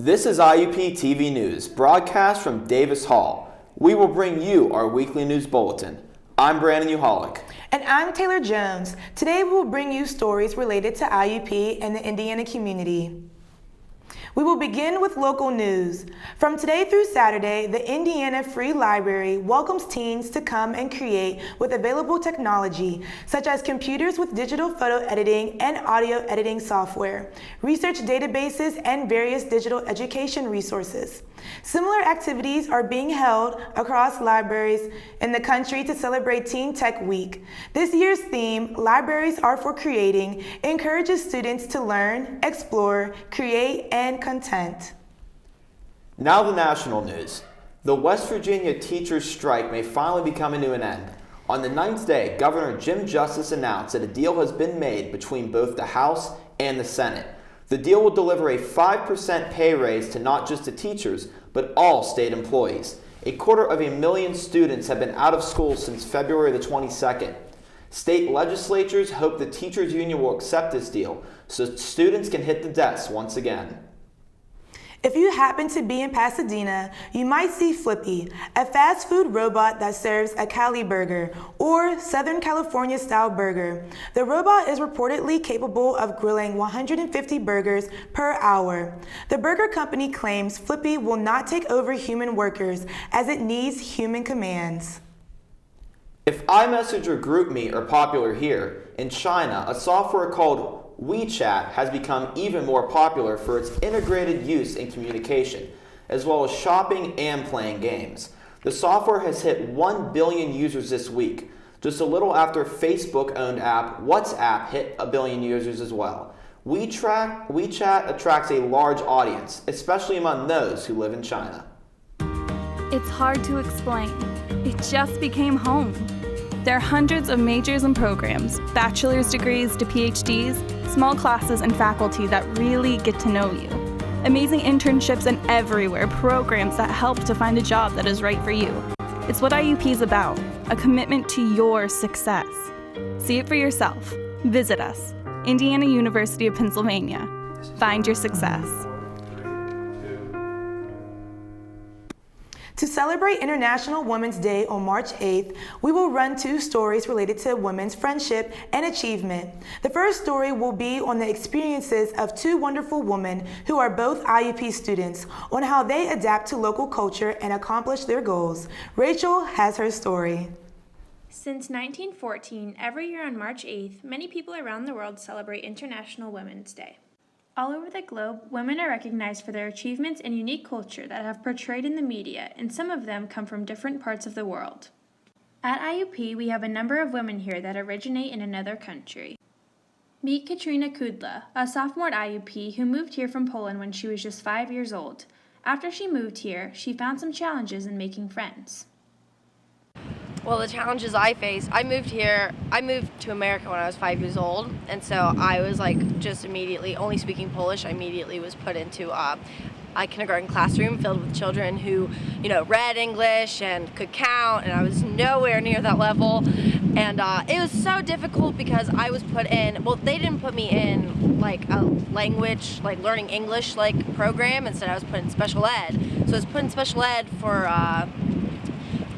This is IUPTV News, broadcast from Davis Hall. We will bring you our weekly news bulletin. I'm Brandon Uholic. And I'm Taylor Jones. Today we will bring you stories related to IUP and the Indiana community. We will begin with local news. From today through Saturday, the Indiana Free Library welcomes teens to come and create with available technology, such as computers with digital photo editing and audio editing software, research databases, and various digital education resources. Similar activities are being held across libraries in the country to celebrate Teen Tech Week. This year's theme, Libraries Are for Creating, encourages students to learn, explore, create, and content. Now the national news. The West Virginia teachers' strike may finally be coming to an end. On the 9th day, Governor Jim Justice announced that a deal has been made between both the House and the Senate. The deal will deliver a 5% pay raise to not just the teachers, but all state employees. 250,000 students have been out of school since February the 22nd. State legislatures hope the teachers' union will accept this deal so students can hit the desks once again. If you happen to be in Pasadena, you might see Flippy, a fast food robot that serves a Cali burger or Southern California style burger. The robot is reportedly capable of grilling 150 burgers per hour. The burger company claims Flippy will not take over human workers as it needs human commands. If iMessage or GroupMe are popular here, in China, a software called WeChat has become even more popular for its integrated use in communication, as well as shopping and playing games. The software has hit 1 billion users this week, just a little after Facebook-owned app WhatsApp hit 1 billion users as well. WeChat attracts a large audience, especially among those who live in China. It's hard to explain. It just became home. There are hundreds of majors and programs, bachelor's degrees to PhDs, small classes and faculty that really get to know you. Amazing internships and everywhere programs that help to find a job that is right for you. It's what IUP is about, a commitment to your success. See it for yourself. Visit us, Indiana University of Pennsylvania. Find your success. To celebrate International Women's Day on March 8th, we will run 2 stories related to women's friendship and achievement. The first story will be on the experiences of 2 wonderful women who are both IUP students on how they adapt to local culture and accomplish their goals. Rachel has her story. Since 1914, every year on March 8th, many people around the world celebrate International Women's Day. All over the globe, women are recognized for their achievements and unique culture that have portrayed in the media, and some of them come from different parts of the world. At IUP, we have a number of women here that originate in another country. Meet Katrina Kudla, a sophomore at IUP who moved here from Poland when she was just 5 years old. After she moved here, she found some challenges in making friends. Well, the challenges I faced, I moved to America when I was 5 years old, and so I was just immediately, only speaking Polish, I immediately was put into a kindergarten classroom filled with children who, read English and could count, and I was nowhere near that level. And it was so difficult because I was put in, well, they didn't put me in a language, learning English program. Instead I was put in special ed. So I was put in special ed for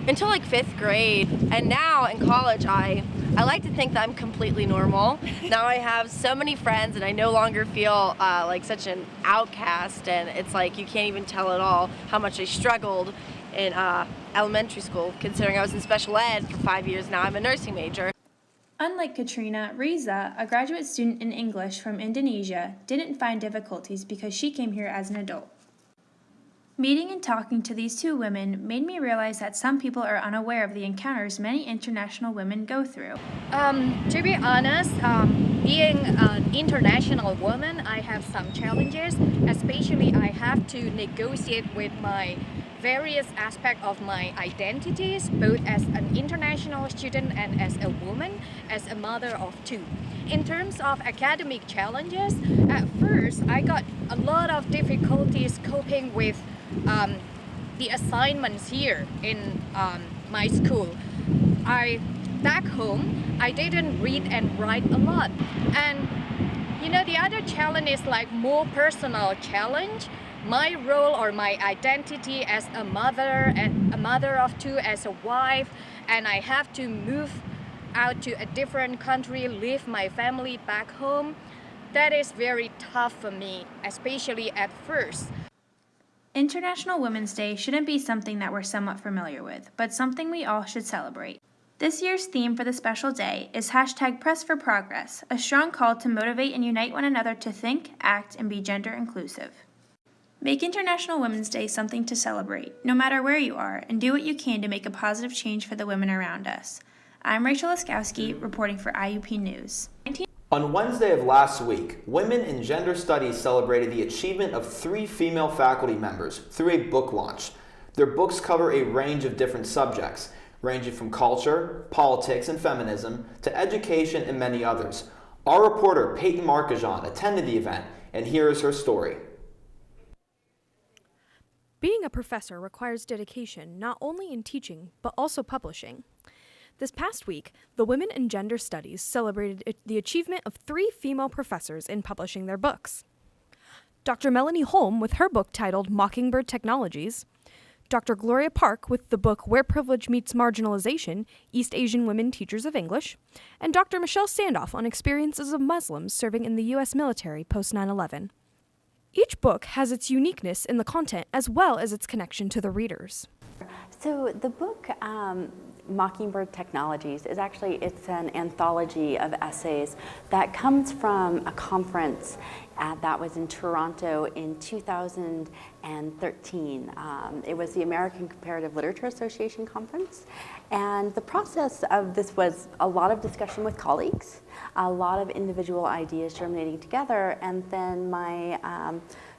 until 5th grade, and now in college I like to think that I'm completely normal. Now I have so many friends and I no longer feel like such an outcast, and it's you can't even tell at all how much I struggled in elementary school, considering I was in special ed for 5 years. Now I'm a nursing major. Unlike Katrina, Riza, a graduate student in English from Indonesia, didn't find difficulties because she came here as an adult. Meeting and talking to these 2 women made me realize that some people are unaware of the encounters many international women go through. To be honest, being an international woman, I have some challenges, especially I have to negotiate with my various aspects of my identities, both as an international student and as a woman, as a mother of 2. In terms of academic challenges, at first I got a lot of difficulties coping with the assignments here in my school. Back home, I didn't read and write a lot, and the other challenge is more personal challenge. my role or my identity as a mother and a mother of two, as a wife, and I have to move out to a different country, leave my family back home. That is very tough for me, especially at first. International Women's Day shouldn't be something that we're somewhat familiar with, but something we all should celebrate. This year's theme for the special day is #PressForProgress, a strong call to motivate and unite one another to think, act, and be gender inclusive. Make International Women's Day something to celebrate, no matter where you are, and do what you can to make a positive change for the women around us. I'm Rachel Laskowski, reporting for IUP News. On Wednesday of last week, Women in Gender Studies celebrated the achievement of 3 female faculty members through a book launch. Their books cover a range of different subjects, ranging from culture, politics, and feminism to education and many others. Our reporter, Peyton Marcajon, attended the event, and here is her story. Being a professor requires dedication not only in teaching, but also publishing. This past week, the Women in Gender Studies celebrated the achievement of 3 female professors in publishing their books. Dr. Melanie Holm with her book titled Mockingbird Technologies, Dr. Gloria Park with the book Where Privilege Meets Marginalization, East Asian Women Teachers of English, and Dr. Michelle Sandoff on experiences of Muslims serving in the U.S. military post 9/11. Each book has its uniqueness in the content as well as its connection to the readers. So the book Mockingbird Technologies is it's an anthology of essays that comes from a conference that was in Toronto in 2013. It was the American Comparative Literature Association conference, and the process of this was a lot of discussion with colleagues, a lot of individual ideas germinating together, and then my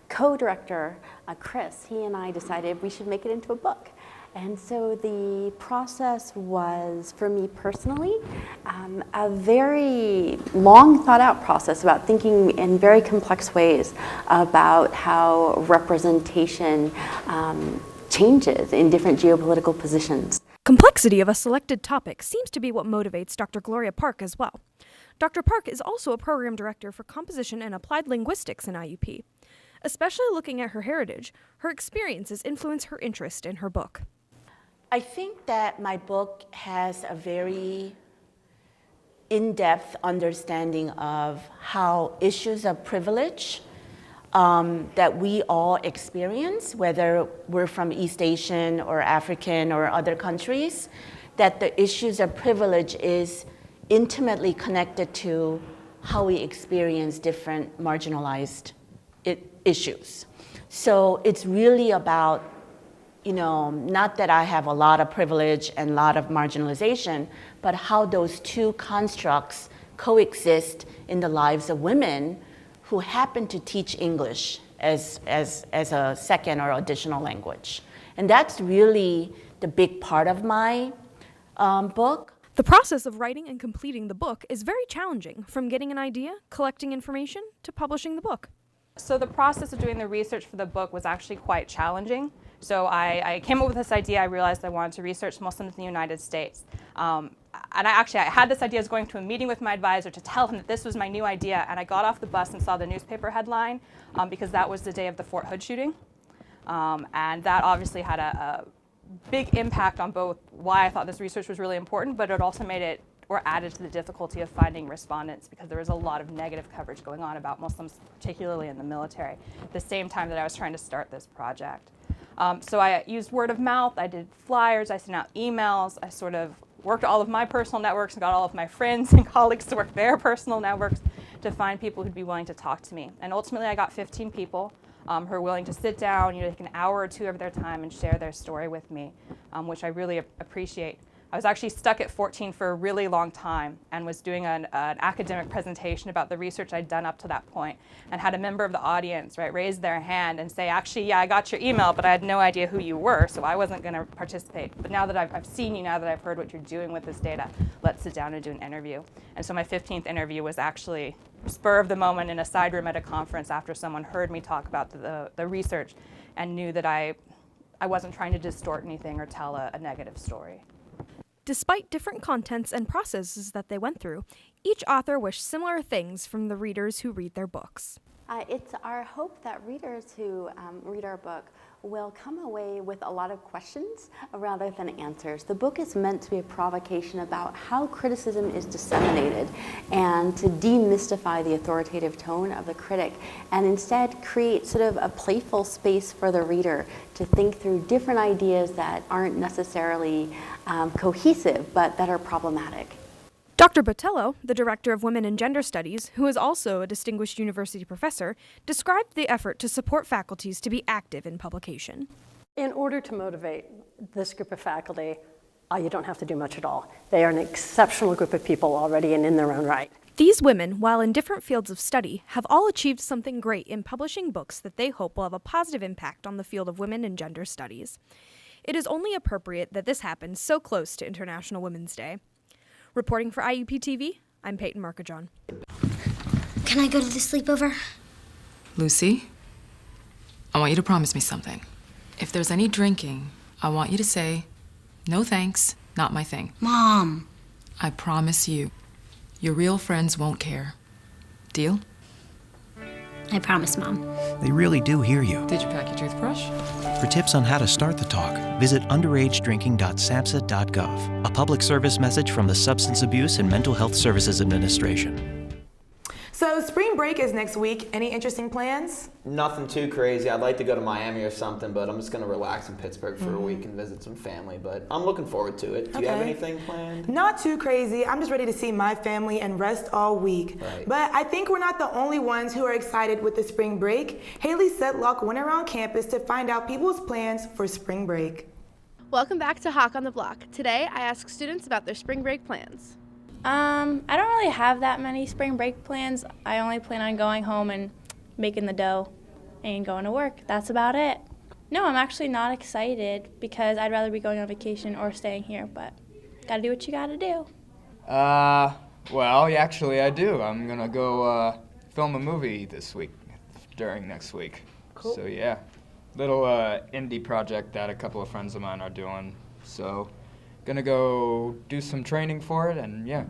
co-director, Chris, he and I decided we should make it into a book. And so the process was, for me personally, a very long thought out process about thinking in very complex ways about how representation changes in different geopolitical positions. Complexity of a selected topic seems to be what motivates Dr. Gloria Park as well. Dr. Park is also a program director for composition and applied linguistics in IUP. Especially looking at her heritage, her experiences influence her interest in her book. I think that my book has a very in-depth understanding of how issues of privilege that we all experience, whether we're from East Asian or African or other countries, that the issues of privilege is intimately connected to how we experience different marginalized issues. So it's really about, not that I have a lot of privilege and a lot of marginalization, but how those two constructs coexist in the lives of women who happen to teach English as a second or additional language. And that's really the big part of my book. The process of writing and completing the book is very challenging, from getting an idea, collecting information, to publishing the book. So the process of doing the research for the book was actually quite challenging. So I came up with this idea. I realized I wanted to research Muslims in the United States. And I had this idea. I was going to a meeting with my advisor to tell him that this was my new idea. And I got off the bus and saw the newspaper headline because that was the day of the Fort Hood shooting. And that obviously had a big impact on both why I thought this research was really important, but it also made it or added to the difficulty of finding respondents because there was a lot of negative coverage going on about Muslims, particularly in the military, at the same time that I was trying to start this project. So I used word of mouth, I did flyers, I sent out emails, I sort of worked all of my personal networks and got all of my friends and colleagues to work their personal networks to find people who'd be willing to talk to me. And ultimately I got 15 people who are willing to sit down, take an hour or two of their time and share their story with me, which I really appreciate. I was actually stuck at 14 for a really long time and was doing an academic presentation about the research I'd done up to that point, and had a member of the audience raise their hand and say, actually, yeah, I got your email, but I had no idea who you were, so I wasn't going to participate. But now that I've seen you, now that I've heard what you're doing with this data, let's sit down and do an interview. And so my 15th interview was actually spur of the moment in a side room at a conference after someone heard me talk about the research and knew that I wasn't trying to distort anything or tell a negative story. Despite different contents and processes that they went through, each author wished similar things from the readers who read their books. It's our hope that readers who read our book will come away with a lot of questions rather than answers. The book is meant to be a provocation about how criticism is disseminated and to demystify the authoritative tone of the critic and instead create sort of a playful space for the reader to think through different ideas that aren't necessarily cohesive but that are problematic. Dr. Botello, the director of Women and Gender Studies, who is also a distinguished university professor, described the effort to support faculties to be active in publication. In order to motivate this group of faculty, you don't have to do much at all. They are an exceptional group of people already and in their own right. These women, while in different fields of study, have all achieved something great in publishing books that they hope will have a positive impact on the field of women and gender studies. It is only appropriate that this happens so close to International Women's Day. Reporting for IUPTV, I'm Peyton Markajon. Can I go to the sleepover? Lucy, I want you to promise me something. If there's any drinking, I want you to say, "No thanks, not my thing." Mom. I promise you, your real friends won't care. Deal? I promise, Mom. They really do hear you. Did you pack your toothbrush? For tips on how to start the talk, visit underagedrinking.samhsa.gov, a public service message from the Substance Abuse and Mental Health Services Administration. So spring break is next week. Any interesting plans? Nothing too crazy. I'd like to go to Miami or something, but I'm just going to relax in Pittsburgh for a week and visit some family, but I'm looking forward to it. Do you have anything planned? Not too crazy. I'm just ready to see my family and rest all week. Right. But I think we're not the only ones who are excited with the spring break. Haley Setlock went around campus to find out people's plans for spring break. Welcome back to Hawk on the Block. Today, I ask students about their spring break plans. I don't really have that many spring break plans. I only plan on going home and making the dough and going to work. That's about it. No, I'm actually not excited because I'd rather be going on vacation or staying here, but gotta do what you gotta do. Well, actually I do. I'm gonna go film a movie this week, during next week. Cool. So yeah, little indie project that a couple of friends of mine are doing. So gonna go do some training for it, and yeah,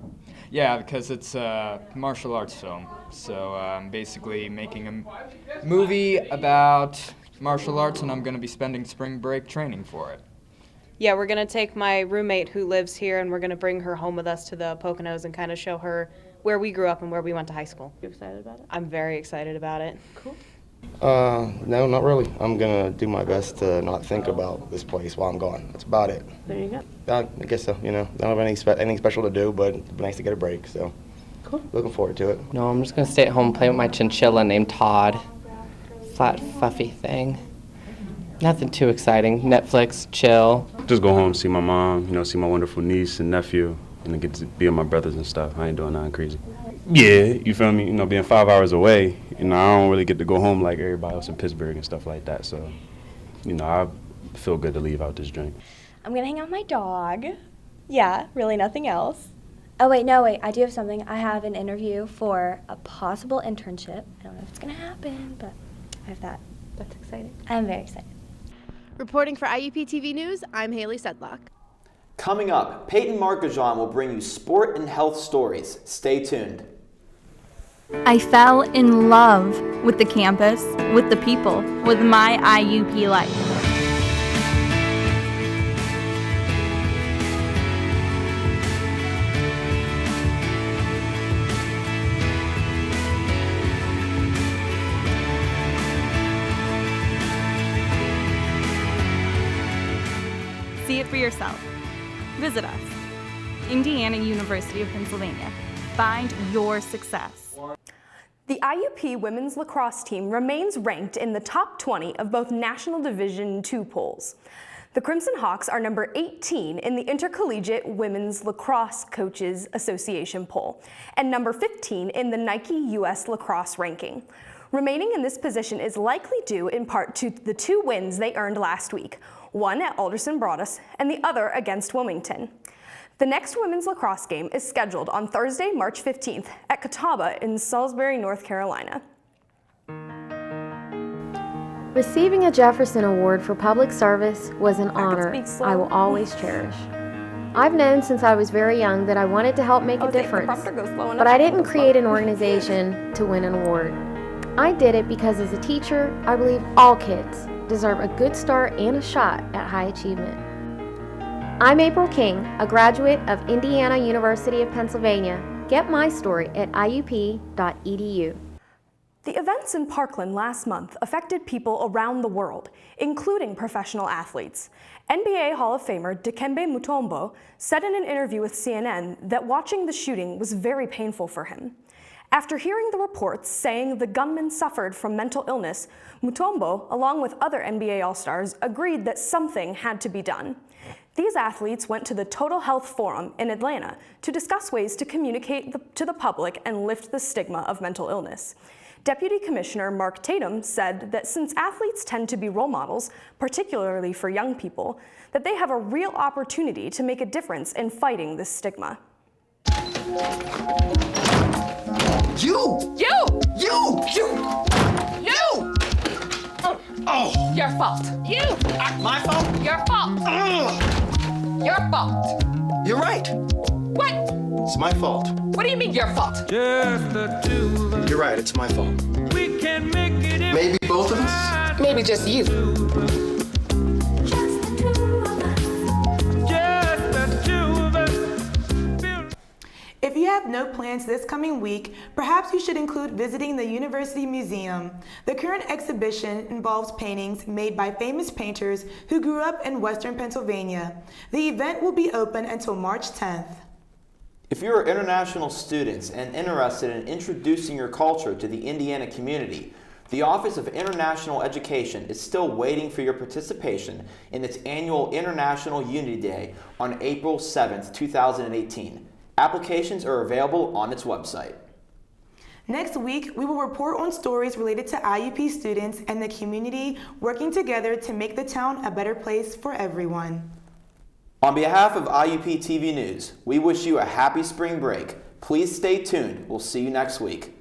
because it's a martial arts film. So I'm basically making a movie about martial arts, and I'm gonna be spending spring break training for it. Yeah, we're gonna take my roommate who lives here, and we're gonna bring her home with us to the Poconos and kind of show her where we grew up and where we went to high school. You excited about it? I'm very excited about it. Cool. No, not really. I'm gonna do my best to not think about this place while I'm gone. That's about it. There you go. I guess so, Don't have anything special to do, but it'd be nice to get a break, so. Cool. Looking forward to it. No, I'm just gonna stay at home, play with my chinchilla named Todd. Flat, fluffy thing. Nothing too exciting. Netflix, chill. Just go home, see my mom, see my wonderful niece and nephew, and then get to be with my brothers and stuff. I ain't doing nothing crazy. Yeah, you feel me? Being 5 hours away, I don't really get to go home like everybody else in Pittsburgh and stuff like that. So, I feel good to leave out this joint. I'm gonna hang out with my dog. Yeah, really nothing else. Oh wait, I do have something. I have an interview for a possible internship. I don't know if it's gonna happen, but I have that. That's exciting. I'm very excited. Reporting for IUPTV News, I'm Haley Sedlock. Coming up, Peyton Markajon will bring you sport and health stories. Stay tuned. I fell in love with the campus, with the people, with my IUP life. See it for yourself. Visit us. Indiana University of Pennsylvania. Find your success. The IUP women's lacrosse team remains ranked in the top 20 of both National Division II polls. The Crimson Hawks are number 18 in the Intercollegiate Women's Lacrosse Coaches Association poll and number 15 in the Nike US Lacrosse ranking. Remaining in this position is likely due in part to the 2 wins they earned last week, one at Alderson Broaddus and the other against Wilmington. The next women's lacrosse game is scheduled on Thursday, March 15th at Catawba in Salisbury, North Carolina. Receiving a Jefferson Award for public service was an honor I will always cherish. I've known since I was very young that I wanted to help make a difference, but I didn't create an organization to win an award. I did it because as a teacher, I believe all kids deserve a good start and a shot at high achievement. I'm April King, a graduate of Indiana University of Pennsylvania. Get my story at iup.edu. The events in Parkland last month affected people around the world, including professional athletes. NBA Hall of Famer Dikembe Mutombo said in an interview with CNN that watching the shooting was very painful for him. After hearing the reports saying the gunman suffered from mental illness, Mutombo, along with other NBA All-Stars, agreed that something had to be done. These athletes went to the Total Health Forum in Atlanta to discuss ways to communicate to the public and lift the stigma of mental illness. Deputy Commissioner Mark Tatum said that since athletes tend to be role models, particularly for young people, that they have a real opportunity to make a difference in fighting this stigma. You! Oh! Your fault. You! My fault? Your fault. Your fault. You're right. What? It's my fault. What do you mean your fault? Just the two of us. You're right, it's my fault. We can make it. Maybe both of us? Maybe just you. If you have no plans this coming week, perhaps you should include visiting the University Museum. The current exhibition involves paintings made by famous painters who grew up in Western Pennsylvania. The event will be open until March 10th. If you are international students and interested in introducing your culture to the Indiana community, the Office of International Education is still waiting for your participation in its annual International Unity Day on April 7th, 2018. Applications are available on its website. Next week, we will report on stories related to IUP students and the community working together to make the town a better place for everyone. On behalf of IUPTV News, we wish you a happy spring break. Please stay tuned. We'll see you next week.